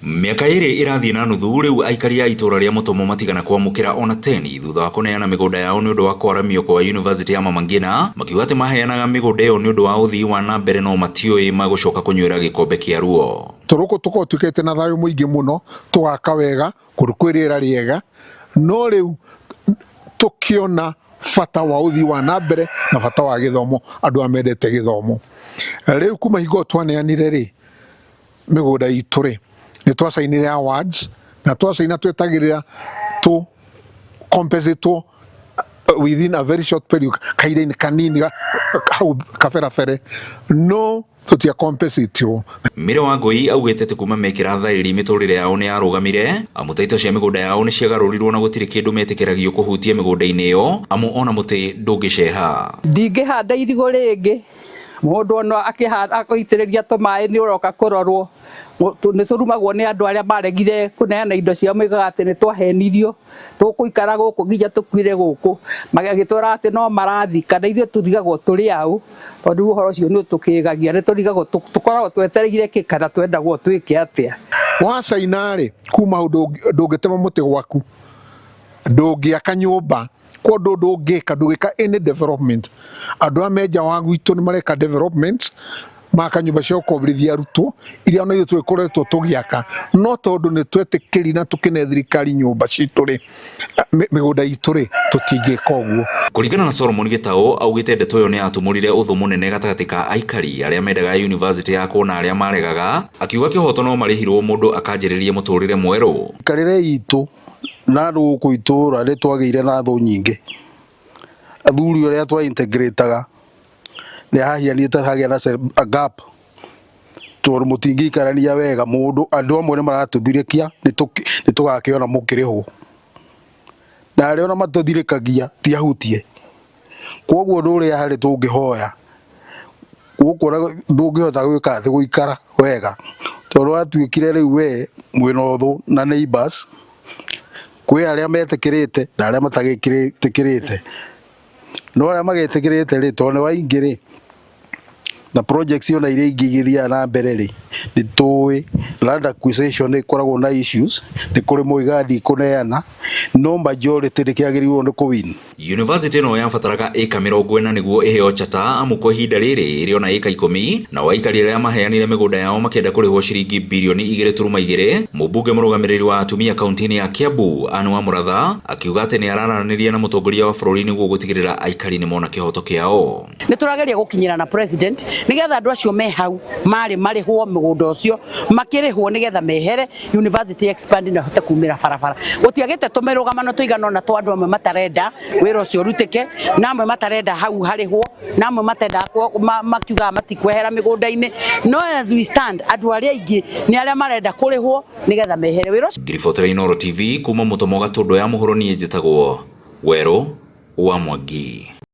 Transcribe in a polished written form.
Miaka iri irathii na nuthu riu aikari a itura ria Mutomo matigana kwamukira ona teni thutha wa kuneana migunda yao ni undu wa kwaramio kwa University ya Mama Ngina makiuga ati maheanaga migunda iyo ni undu wa uthii wa na mbere no matioi magucoka kunywira gikombe kia ruo. Turuko tukotwikete na thayu muingi muno tugaka wega kurukwirira riega no riu tukiona fata wa uthii wa na mbere na fata wa githomo andu amendete githomo riu kuma higo twaneanire ri migunda ituri ni twasainire awards na twasaina twetagirira to compensate within a very short period kaire kanini kaferafere no tutia compensate. Mire wa Ngui augite ati kuma mekira thairi miturire yao ni arugamire amutaito cia migunda yao ni ciagarurirwo na gutire kindu metikiragio kuhutia migunda-ini iyo amu ona muti ndungiceha ndingihanda irigo ringi mundu ona akihitiriria tumai ni uroka kurorwo ni turumagwo ni andu aria maregire kuneana indo cia migaga ati ni twahenirio tukuikara guku nginya tukwire guku magagitwara ati no marathi kana ithuĩ turigagwo turi au tondu uhoro ucio ni tukigagia ni turigagwo tukoragwo twetereire ki kana twendagwo twike atia wacainari kuma ndungitema muti gwaku ndungiaka nyumba kwa ndungika any development andu ameja wangu itu ni mareka development maka nyumba cia kubrithia arutwo iria ona ithuĩ twikoretwo tugiaka no tondu ni twetikiri na tukine thirikari nyumba citu ri migunda itu ri tutingika uguo. Kuringana na Solomon Gitau augite ndeto iyo ni atumurire uthu munene gatagati ka aikari aria mendaga university ya kuona aria maregaga akiuga kihoto no marihirwo mundu akanjiririe muturire mweru. Karire itu na ruku itura ri twageire na thu nyingi athuri aria twa integrataga ni hahianite hagia na a gap tor mutingi karania wega mundu andu amwe ni maratuthirikia ni tugakiona mukiriho na aria ona matuthirikagia ti ahutie koguo nduria hari tungihoya gukora ndungihota gwika thi guikara wega tondu atuikire riu we mwina uthu na neighbors kwi aria metikirite na aria matagikirite no aria magitikirite ri tondu ni waingiri na projects yo na iria ingigithia na mbere ri ni tuwi land acquisition ni koragwo na issues ni kuri muigadi kuneana no majority ni kiagiriwo ni kuwin. University no yabataraga eka 40 niguo iheo chata amuko ihinda riri iri ona eka 10 na waikari aria maheanire migunda yao makenda kurihwo ciringi bilioni 2.2. Mubunge murugamiriri wa atumia kaunti-ini ya Kiambu Anne wa Muratha akiuga ati ni araraniria na mutongoria wa bururi niguo gutigirira aikari ni mona kihoto kiao. Ni turageria gukinyira na president nigetha andu acio me hau marihwo migunda ucio makirihwo nigetha mehere university expand na hote kumira barabara gutiagite tumirugamano tuigana na twa andu amwe matarenda wira ucio rutike na amwe matarenda hau harihwo na amwe matenda makiuga matikwehera migunda-ini no as we stand andu aria ingi ni aria marenda kurihwo nigetha mehere wira ucio. Grifotra Inoro TV kuma Mutomo Gatundu ya muhuro ni njitagwo Weru wa Mwangi.